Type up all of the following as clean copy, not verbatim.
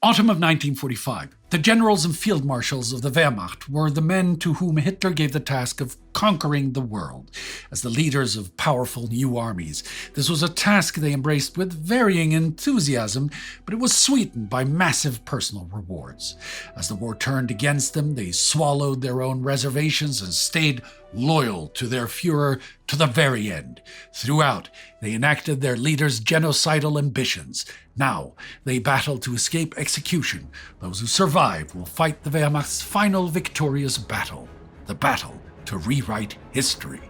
Autumn of 1945. The generals and field marshals of the Wehrmacht were the men to whom Hitler gave the task of conquering the world as the leaders of powerful new armies. This was a task they embraced with varying enthusiasm, but it was sweetened by massive personal rewards. As the war turned against them, they swallowed their own reservations and stayed loyal to their Führer to the very end. Throughout, they enacted their leader's genocidal ambitions. Now, they battle to escape execution. Those who survive will fight the Wehrmacht's final victorious battle, the battle to rewrite history.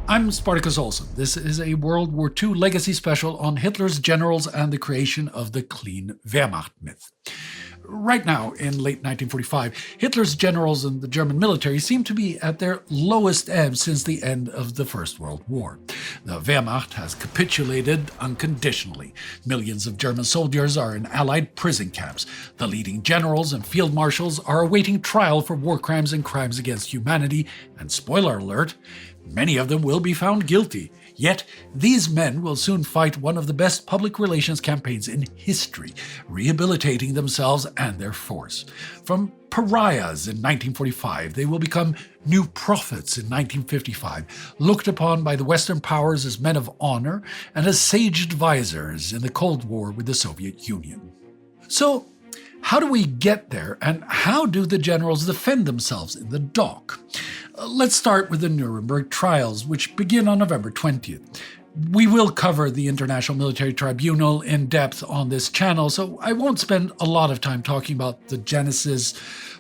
I'm Spartacus Olsson. This is a World War II legacy special on Hitler's generals and the creation of the clean Wehrmacht myth. Right now, in late 1945, Hitler's generals and the German military seem to be at their lowest ebb since the end of the First World War. The Wehrmacht has capitulated unconditionally. Millions of German soldiers are in Allied prison camps. The leading generals and field marshals are awaiting trial for war crimes and crimes against humanity, and spoiler alert, many of them will be found guilty. Yet, these men will soon fight one of the best public relations campaigns in history, rehabilitating themselves and their force. From pariahs in 1945, they will become new prophets in 1955, looked upon by the Western powers as men of honor and as sage advisors in the Cold War with the Soviet Union. So, how do we get there, and how do the generals defend themselves in the dock? Let's start with the Nuremberg trials, which begin on November 20th. We will cover the International Military Tribunal in depth on this channel, so I won't spend a lot of time talking about the genesis,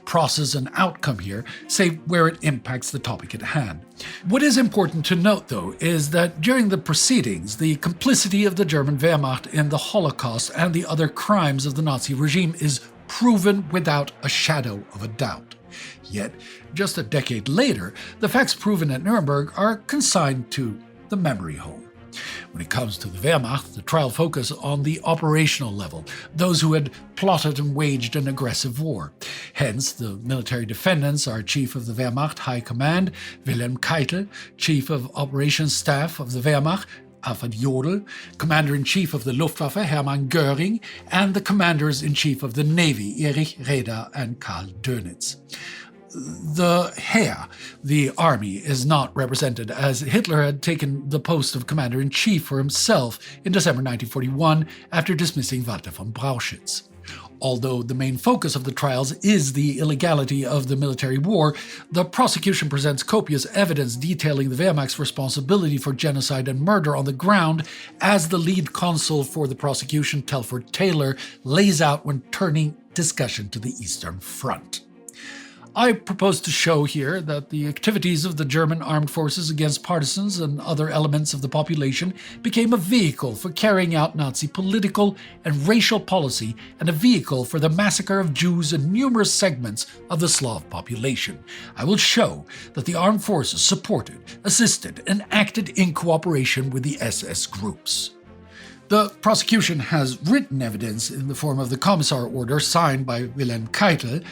process, and outcome here, save where it impacts the topic at hand. What is important to note, though, is that during the proceedings, the complicity of the German Wehrmacht in the Holocaust and the other crimes of the Nazi regime is proven without a shadow of a doubt. Yet, just a decade later, the facts proven at Nuremberg are consigned to the memory hole. When it comes to the Wehrmacht, the trial focused on the operational level, those who had plotted and waged an aggressive war. Hence, the military defendants are Chief of the Wehrmacht High Command, Wilhelm Keitel, Chief of Operations Staff of the Wehrmacht, Alfred Jodl, Commander-in-Chief of the Luftwaffe, Hermann Göring, and the Commanders-in-Chief of the Navy, Erich Raeder and Karl Dönitz. The Heer, the army, is not represented, as Hitler had taken the post of commander-in-chief for himself in December 1941 after dismissing Walter von Brauchitsch. Although the main focus of the trials is the illegality of the military war, the prosecution presents copious evidence detailing the Wehrmacht's responsibility for genocide and murder on the ground, as the lead counsel for the prosecution, Telford Taylor, lays out when turning discussion to the Eastern Front. I propose to show here that the activities of the German armed forces against partisans and other elements of the population became a vehicle for carrying out Nazi political and racial policy and a vehicle for the massacre of Jews and numerous segments of the Slav population. I will show that the armed forces supported, assisted, and acted in cooperation with the SS groups. The prosecution has written evidence in the form of the Commissar order signed by Wilhelm Keitel,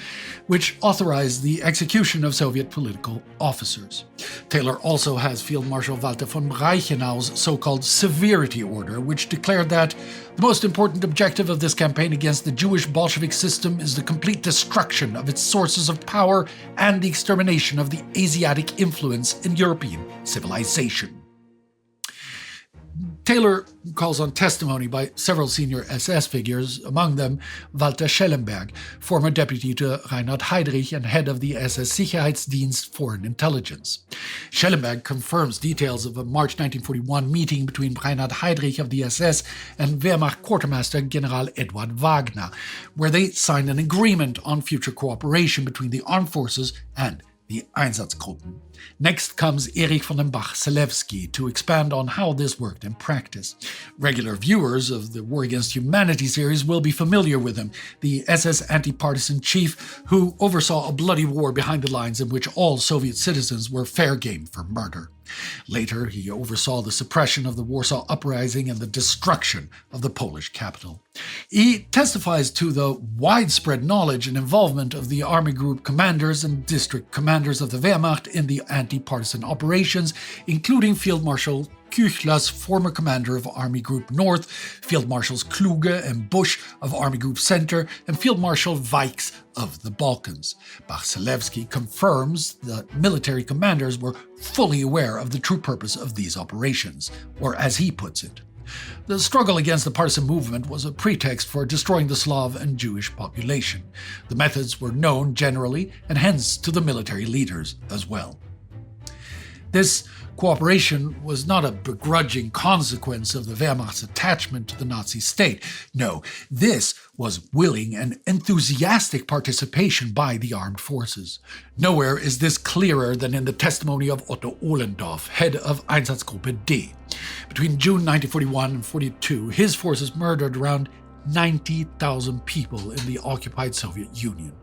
which authorized the execution of Soviet political officers. Taylor also has Field Marshal Walter von Reichenau's so-called severity order, which declared that the most important objective of this campaign against the Jewish Bolshevik system is the complete destruction of its sources of power and the extermination of the Asiatic influence in European civilization. Taylor calls on testimony by several senior SS figures, among them Walter Schellenberg, former deputy to Reinhard Heydrich and head of the SS Sicherheitsdienst Foreign Intelligence. Schellenberg confirms details of a March 1941 meeting between Reinhard Heydrich of the SS and Wehrmacht Quartermaster General Eduard Wagner, where they signed an agreement on future cooperation between the armed forces and the Einsatzgruppen. Next comes Erich von den Bach-Selewski to expand on how this worked in practice. Regular viewers of the War Against Humanity series will be familiar with him, the SS anti-partisan chief who oversaw a bloody war behind the lines in which all Soviet citizens were fair game for murder. Later, he oversaw the suppression of the Warsaw Uprising and the destruction of the Polish capital. He testifies to the widespread knowledge and involvement of the army group commanders and district commanders of the Wehrmacht in the anti-partisan operations, including Field Marshal Küchler's former commander of Army Group North, Field Marshals Kluge and Busch of Army Group Center, and Field Marshal Weiss of the Balkans. Bach-Selewski confirms that military commanders were fully aware of the true purpose of these operations, or as he puts it, the struggle against the partisan movement was a pretext for destroying the Slav and Jewish population. The methods were known generally, and hence to the military leaders as well. This cooperation was not a begrudging consequence of the Wehrmacht's attachment to the Nazi state. No, this was willing and enthusiastic participation by the armed forces. Nowhere is this clearer than in the testimony of Otto Ohlendorf, head of Einsatzgruppe D. Between June 1941 and 1942, his forces murdered around 90,000 people in the occupied Soviet Union,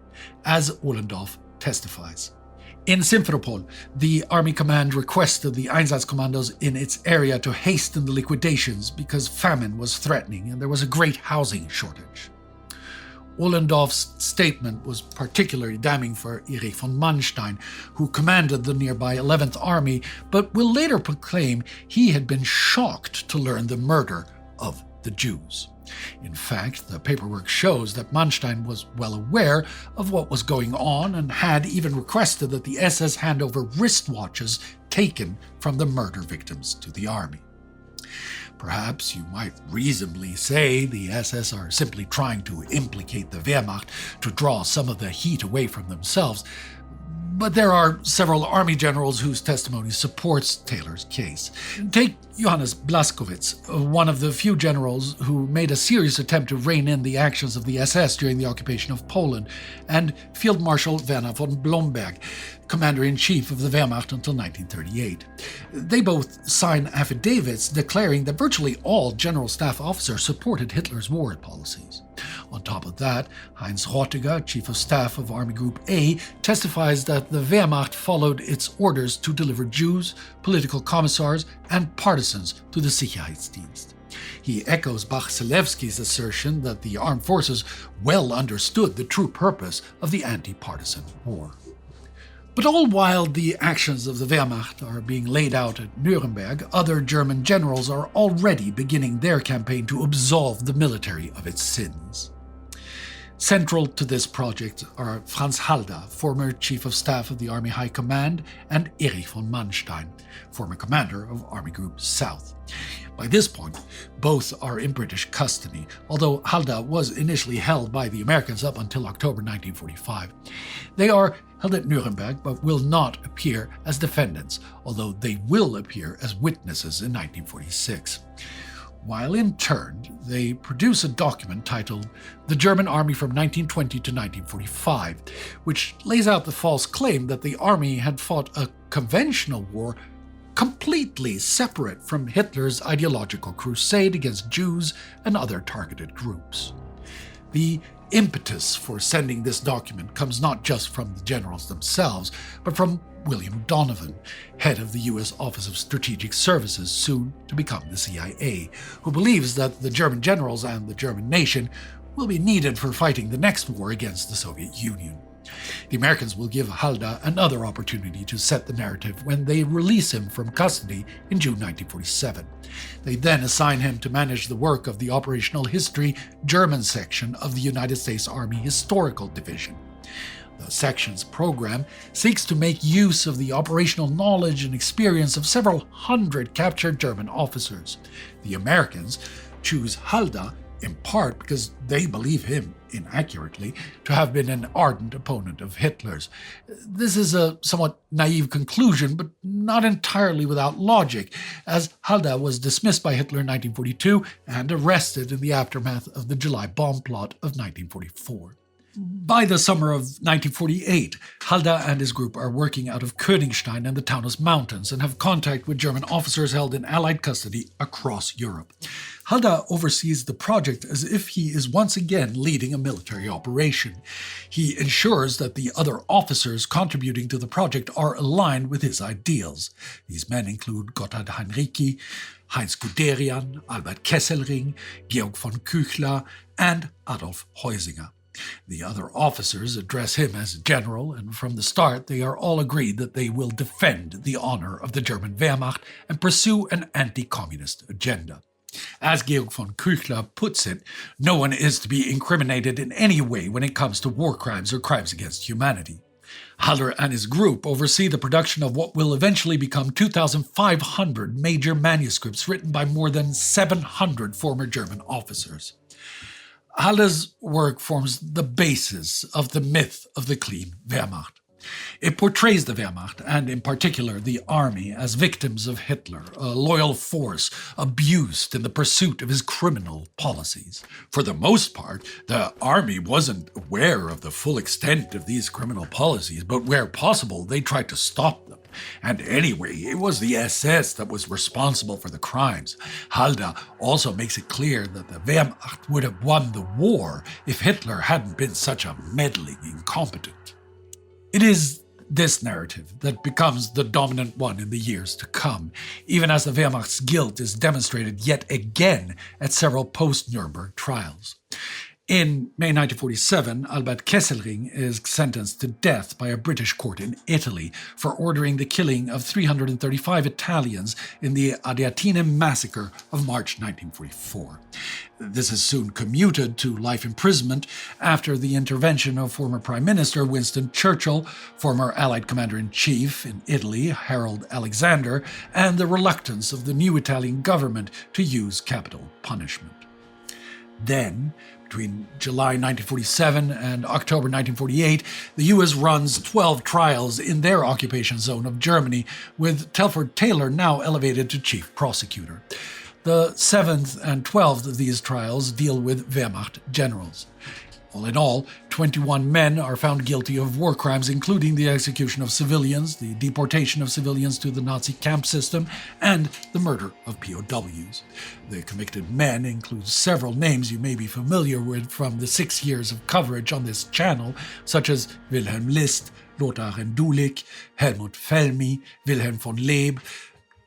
as Ohlendorf testifies. In Simferopol, the Army Command requested the Einsatzkommandos in its area to hasten the liquidations because famine was threatening and there was a great housing shortage. Ohlendorf's statement was particularly damning for Erich von Manstein, who commanded the nearby 11th Army, but will later proclaim he had been shocked to learn the murder of the Jews. In fact, the paperwork shows that Manstein was well aware of what was going on and had even requested that the SS hand over wristwatches taken from the murder victims to the army. Perhaps you might reasonably say the SS are simply trying to implicate the Wehrmacht to draw some of the heat away from themselves, but there are several army generals whose testimony supports Taylor's case. Take Johannes Blaskowitz, one of the few generals who made a serious attempt to rein in the actions of the SS during the occupation of Poland, and Field Marshal Werner von Blomberg, commander-in-chief of the Wehrmacht until 1938. They both sign affidavits declaring that virtually all general staff officers supported Hitler's war policies. On top of that, Heinz Rottiger, chief of staff of Army Group A, testifies that the Wehrmacht followed its orders to deliver Jews, political commissars, and partisans to the Sicherheitsdienst. He echoes Bach-Selewski's assertion that the armed forces well understood the true purpose of the anti-partisan war. But all while the actions of the Wehrmacht are being laid out at Nuremberg, other German generals are already beginning their campaign to absolve the military of its sins. Central to this project are Franz Halder, former Chief of Staff of the Army High Command, and Erich von Manstein, former commander of Army Group South. By this point, both are in British custody, although Halder was initially held by the Americans up until October 1945. They are held at Nuremberg but will not appear as defendants, although they will appear as witnesses in 1946. While interned, they produce a document titled The German Army from 1920 to 1945, which lays out the false claim that the army had fought a conventional war completely separate from Hitler's ideological crusade against Jews and other targeted groups. The impetus for sending this document comes not just from the generals themselves, but from William Donovan, head of the U.S. Office of Strategic Services, soon to become the CIA, who believes that the German generals and the German nation will be needed for fighting the next war against the Soviet Union. The Americans will give Halder another opportunity to set the narrative when they release him from custody in June 1947. They then assign him to manage the work of the Operational History German section of the United States Army Historical Division. The section's program seeks to make use of the operational knowledge and experience of several hundred captured German officers. The Americans choose Halder in part because they believe him, inaccurately, to have been an ardent opponent of Hitler's. This is a somewhat naive conclusion, but not entirely without logic, as Halder was dismissed by Hitler in 1942 and arrested in the aftermath of the July bomb plot of 1944. By the summer of 1948, Halder and his group are working out of Königstein and the Taunus Mountains and have contact with German officers held in Allied custody across Europe. Halder oversees the project as if he is once again leading a military operation. He ensures that the other officers contributing to the project are aligned with his ideals. These men include Gotthard Heinrici, Heinz Guderian, Albert Kesselring, Georg von Küchler, and Adolf Heusinger. The other officers address him as general, and from the start they are all agreed that they will defend the honor of the German Wehrmacht and pursue an anti-communist agenda. As Georg von Küchler puts it, no one is to be incriminated in any way when it comes to war crimes or crimes against humanity. Halder and his group oversee the production of what will eventually become 2,500 major manuscripts written by more than 700 former German officers. Halder's work forms the basis of the myth of the clean Wehrmacht. It portrays the Wehrmacht, and in particular the army, as victims of Hitler, a loyal force abused in the pursuit of his criminal policies. For the most part, the army wasn't aware of the full extent of these criminal policies, but where possible, they tried to stop them. And anyway, it was the SS that was responsible for the crimes. Halder also makes it clear that the Wehrmacht would have won the war if Hitler hadn't been such a meddling incompetent. It is this narrative that becomes the dominant one in the years to come, even as the Wehrmacht's guilt is demonstrated yet again at several post-Nuremberg trials. In May 1947, Albert Kesselring is sentenced to death by a British court in Italy for ordering the killing of 335 Italians in the Adiatine massacre of March 1944. This is soon commuted to life imprisonment after the intervention of former Prime Minister Winston Churchill, former Allied Commander-in-Chief in Italy, Harold Alexander, and the reluctance of the new Italian government to use capital punishment. Then, between July 1947 and October 1948, the U.S. runs 12 trials in their occupation zone of Germany, with Telford Taylor now elevated to chief prosecutor. The 7th and 12th of these trials deal with Wehrmacht generals. All in all, 21 men are found guilty of war crimes, including the execution of civilians, the deportation of civilians to the Nazi camp system, and the murder of POWs. The convicted men include several names you may be familiar with from the 6 years of coverage on this channel, such as Wilhelm List, Lothar Rendulic, Helmut Felmy, Wilhelm von Leeb,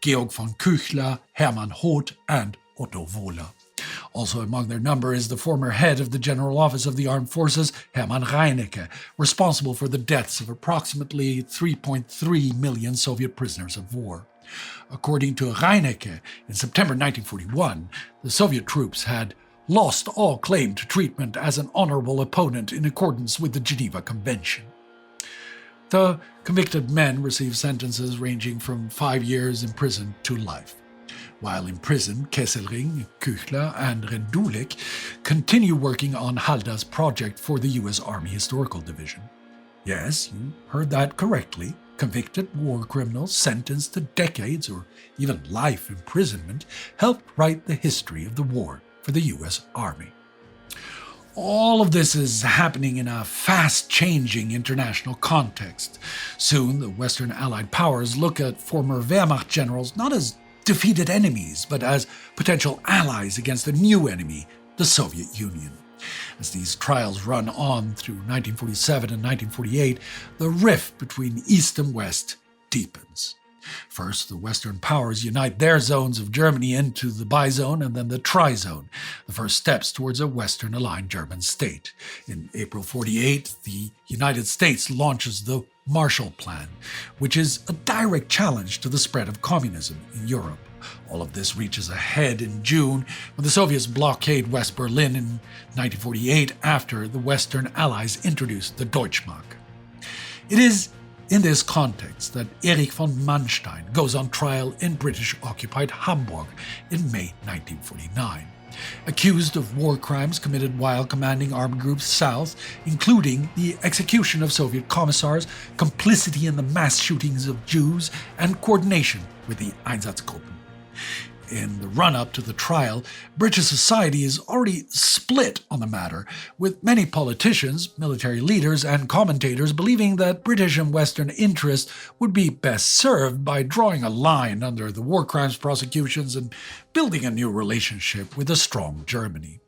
Georg von Küchler, Hermann Hoth, and Otto Wohler. Also among their number is the former head of the General Office of the Armed Forces, Hermann Reinecke, responsible for the deaths of approximately 3.3 million Soviet prisoners of war. According to Reinecke, in September 1941, the Soviet troops had lost all claim to treatment as an honorable opponent in accordance with the Geneva Convention. The convicted men received sentences ranging from 5 years in prison to life. While in prison, Kesselring, Küchler, and Rendulic continue working on Halder's project for the U.S. Army Historical Division. Yes, you heard that correctly. Convicted war criminals sentenced to decades or even life imprisonment helped write the history of the war for the U.S. Army. All of this is happening in a fast-changing international context. Soon, the Western Allied powers look at former Wehrmacht generals not as defeated enemies, but as potential allies against a new enemy, the Soviet Union. As these trials run on through 1947 and 1948, the rift between East and West deepens. First, the Western powers unite their zones of Germany into the bizone and then the trizone, the first steps towards a Western-aligned German state. In April 1948, the United States launches the Marshall Plan, which is a direct challenge to the spread of communism in Europe. All of this reaches a head in June when the Soviets blockade West Berlin in 1948 after the Western Allies introduced the Deutschmark. It is in this context that Erich von Manstein goes on trial in British-occupied Hamburg in May 1949. Accused of war crimes committed while commanding armed groups south, including the execution of Soviet commissars, complicity in the mass shootings of Jews, and coordination with the Einsatzgruppen. In the run-up to the trial, British society is already split on the matter, with many politicians, military leaders, and commentators believing that British and Western interests would be best served by drawing a line under the war crimes prosecutions and building a new relationship with a strong Germany.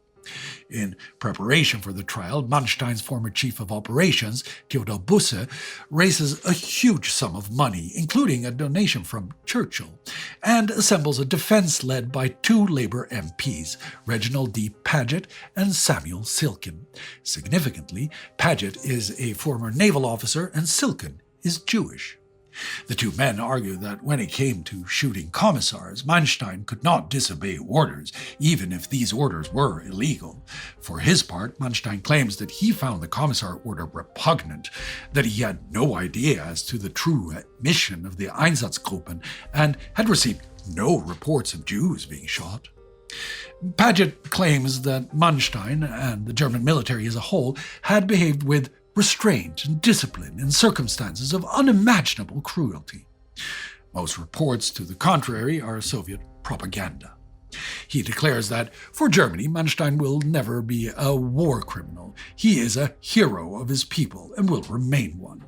In preparation for the trial, Manstein's former chief of operations, Theodor Busse, raises a huge sum of money, including a donation from Churchill, and assembles a defense led by two Labour MPs, Reginald D. Paget and Samuel Silken. Significantly, Paget is a former naval officer and Silken is Jewish. The two men argue that when it came to shooting commissars, Manstein could not disobey orders, even if these orders were illegal. For his part, Manstein claims that he found the commissar order repugnant, that he had no idea as to the true mission of the Einsatzgruppen, and had received no reports of Jews being shot. Paget claims that Manstein and the German military as a whole had behaved with restraint and discipline in circumstances of unimaginable cruelty. Most reports to the contrary are Soviet propaganda. He declares that, for Germany, Manstein will never be a war criminal. He is a hero of his people and will remain one.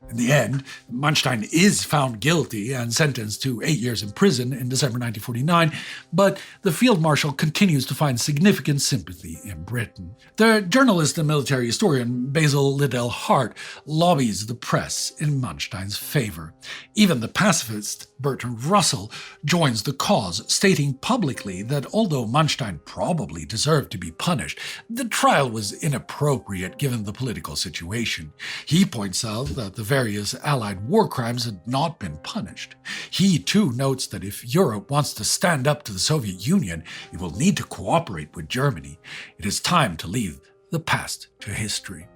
In the end, Manstein is found guilty and sentenced to 8 years in prison in December 1949, but the field marshal continues to find significant sympathy in Britain. The journalist and military historian Basil Liddell Hart lobbies the press in Manstein's favor. Even the pacifist Bertrand Russell joins the cause, stating publicly that although Manstein probably deserved to be punished, the trial was inappropriate given the political situation. He points out that the various Allied war crimes had not been punished. He, too, notes that if Europe wants to stand up to the Soviet Union, it will need to cooperate with Germany. It is time to leave the past to history.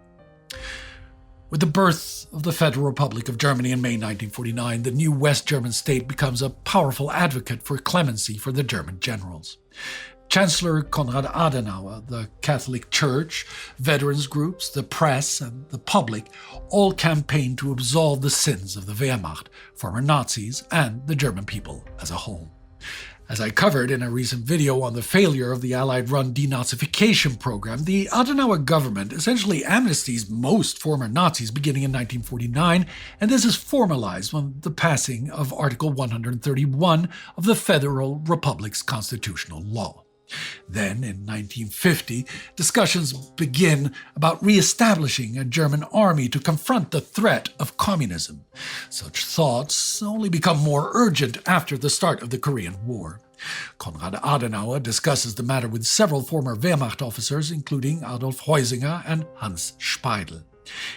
With the birth of the Federal Republic of Germany in May 1949, the new West German state becomes a powerful advocate for clemency for the German generals. Chancellor Konrad Adenauer, the Catholic Church, veterans groups, the press, and the public all campaigned to absolve the sins of the Wehrmacht, former Nazis, and the German people as a whole. As I covered in a recent video on the failure of the Allied-run denazification program, the Adenauer government essentially amnesties most former Nazis beginning in 1949, and this is formalized with the passing of Article 131 of the Federal Republic's constitutional law. Then, in 1950, discussions begin about re-establishing a German army to confront the threat of communism. Such thoughts only become more urgent after the start of the Korean War. Konrad Adenauer discusses the matter with several former Wehrmacht officers, including Adolf Heusinger and Hans Speidel.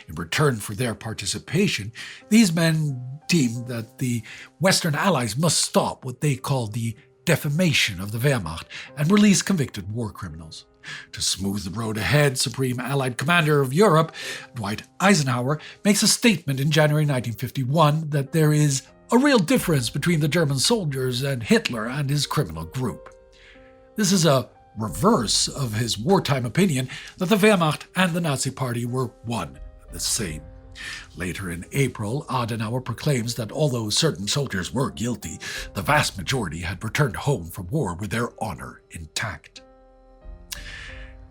In return for their participation, these men deemed that the Western Allies must stop what they called the defamation of the Wehrmacht and release convicted war criminals. To smooth the road ahead, Supreme Allied Commander of Europe, Dwight Eisenhower, makes a statement in January 1951 that there is a real difference between the German soldiers and Hitler and his criminal group. This is a reverse of his wartime opinion that the Wehrmacht and the Nazi Party were one and the same. Later in April, Adenauer proclaims that although certain soldiers were guilty, the vast majority had returned home from war with their honor intact.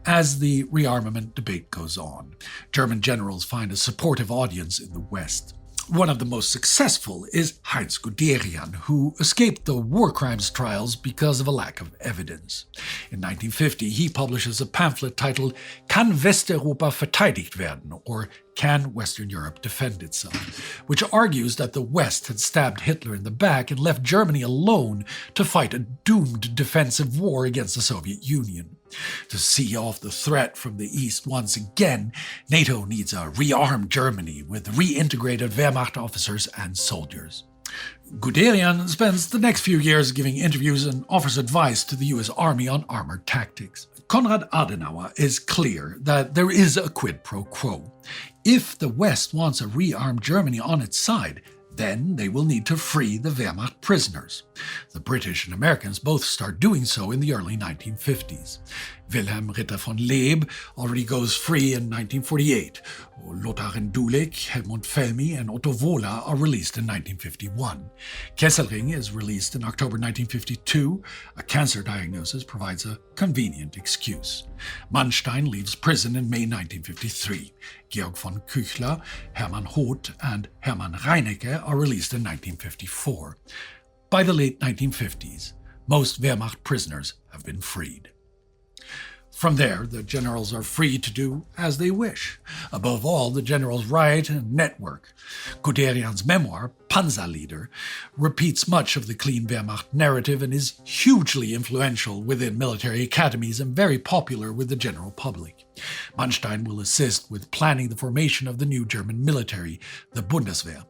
As the rearmament debate goes on, German generals find a supportive audience in the West. One of the most successful is Heinz Guderian, who escaped the war crimes trials because of a lack of evidence. In 1950, he publishes a pamphlet titled Kann Westeuropa verteidigt werden, or Can Western Europe Defend Itself?, which argues that the West had stabbed Hitler in the back and left Germany alone to fight a doomed defensive war against the Soviet Union. To see off the threat from the East once again, NATO needs a rearmed Germany with reintegrated Wehrmacht officers and soldiers. Guderian spends the next few years giving interviews and offers advice to the US Army on armored tactics. Konrad Adenauer is clear that there is a quid pro quo. If the West wants a rearmed Germany on its side, then they will need to free the Wehrmacht prisoners. The British and Americans both start doing so in the early 1950s. Wilhelm Ritter von Leeb already goes free in 1948. Lothar Rendulic, Helmut Felmy, and Otto Wohler are released in 1951. Kesselring is released in October 1952. A cancer diagnosis provides a convenient excuse. Manstein leaves prison in May 1953. Georg von Küchler, Hermann Hoth, and Hermann Reinecke are released in 1954. By the late 1950s, most Wehrmacht prisoners have been freed. From there, the generals are free to do as they wish. Above all, the generals write and network. Guderian's memoir, Panzerleader, repeats much of the clean Wehrmacht narrative and is hugely influential within military academies and very popular with the general public. Manstein will assist with planning the formation of the new German military, the Bundeswehr.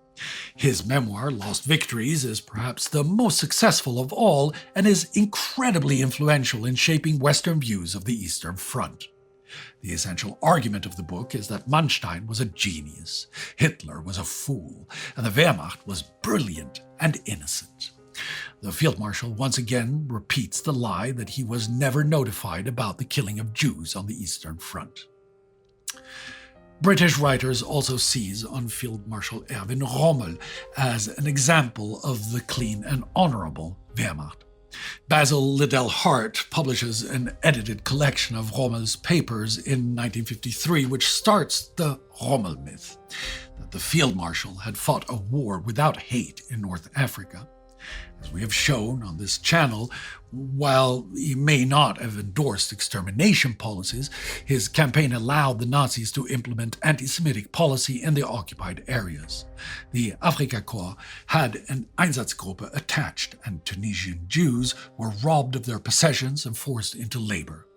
His memoir, Lost Victories, is perhaps the most successful of all and is incredibly influential in shaping Western views of the Eastern Front. The essential argument of the book is that Manstein was a genius, Hitler was a fool, and the Wehrmacht was brilliant and innocent. The Field Marshal once again repeats the lie that he was never notified about the killing of Jews on the Eastern Front. British writers also seize on Field Marshal Erwin Rommel as an example of the clean and honorable Wehrmacht. Basil Liddell Hart publishes an edited collection of Rommel's papers in 1953, which starts the Rommel myth, that the Field Marshal had fought a war without hate in North Africa. As we have shown on this channel, while he may not have endorsed extermination policies, his campaign allowed the Nazis to implement anti-Semitic policy in the occupied areas. The Afrika Korps had an Einsatzgruppe attached, and Tunisian Jews were robbed of their possessions and forced into labor.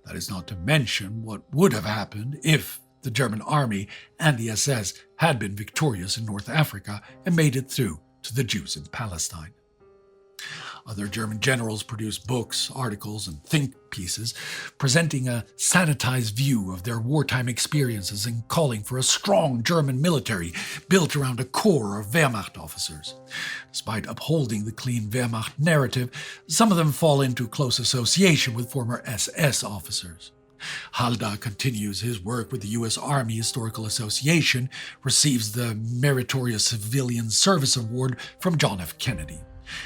That is not to mention what would have happened if the German army and the SS had been victorious in North Africa and made it through to the Jews in Palestine. Other German generals produced books, articles, and think pieces presenting a sanitized view of their wartime experiences and calling for a strong German military built around a core of Wehrmacht officers. Despite upholding the clean Wehrmacht narrative, some of them fall into close association with former SS officers. Halder continues his work with the U.S. Army Historical Association, receives the Meritorious Civilian Service Award from John F. Kennedy.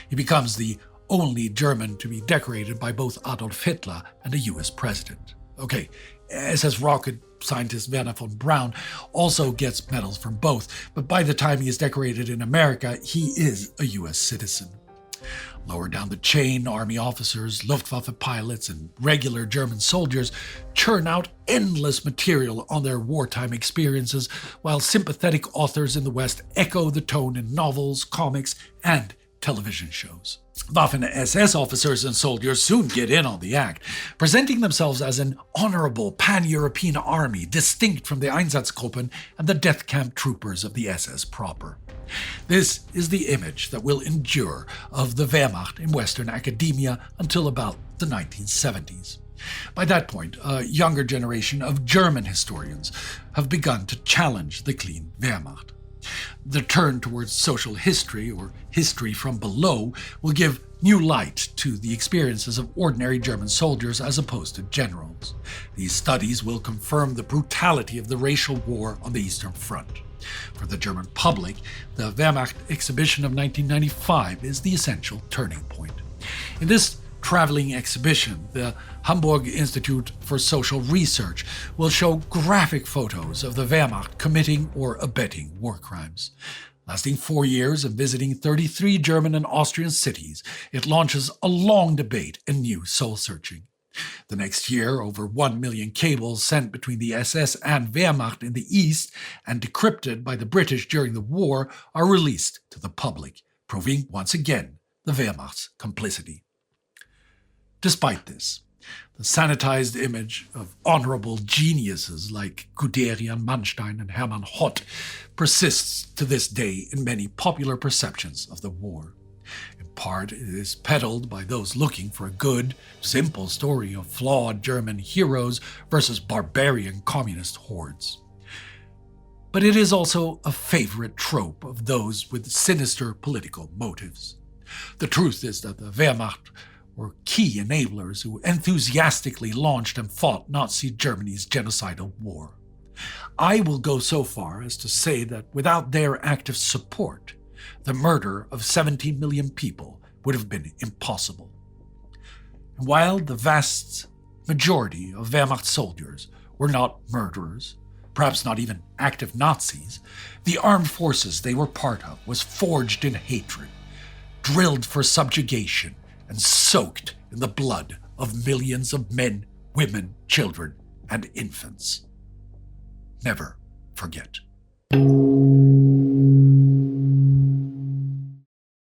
He becomes the only German to be decorated by both Adolf Hitler and a U.S. president. Okay, SS rocket scientist Werner von Braun also gets medals from both, but by the time he is decorated in America, he is a U.S. citizen. Lower down the chain, Army officers, Luftwaffe pilots, and regular German soldiers churn out endless material on their wartime experiences, while sympathetic authors in the West echo the tone in novels, comics, and television shows. Waffen-SS officers and soldiers soon get in on the act, presenting themselves as an honorable pan-European army distinct from the Einsatzgruppen and the death camp troopers of the SS proper. This is the image that will endure of the Wehrmacht in Western academia until about the 1970s. By that point, a younger generation of German historians have begun to challenge the clean Wehrmacht. The turn towards social history, or history from below, will give new light to the experiences of ordinary German soldiers as opposed to generals. These studies will confirm the brutality of the racial war on the Eastern Front. For the German public, the Wehrmacht exhibition of 1995 is the essential turning point. In this traveling exhibition, the Hamburg Institute for Social Research will show graphic photos of the Wehrmacht committing or abetting war crimes. Lasting 4 years and visiting 33 German and Austrian cities, it launches a long debate and new soul-searching. The next year, over 1 million cables sent between the SS and Wehrmacht in the East and decrypted by the British during the war are released to the public, proving once again the Wehrmacht's complicity. Despite this, the sanitized image of honorable geniuses like Guderian, Manstein, and Hermann Hoth persists to this day in many popular perceptions of the war. In part, it is peddled by those looking for a good, simple story of flawed German heroes versus barbarian communist hordes. But it is also a favorite trope of those with sinister political motives. The truth is that the Wehrmacht were key enablers who enthusiastically launched and fought Nazi Germany's genocidal war. I will go so far as to say that without their active support, the murder of 17 million people would have been impossible. And while the vast majority of Wehrmacht soldiers were not murderers, perhaps not even active Nazis, the armed forces they were part of was forged in hatred, drilled for subjugation, and soaked in the blood of millions of men, women, children, and infants. Never forget.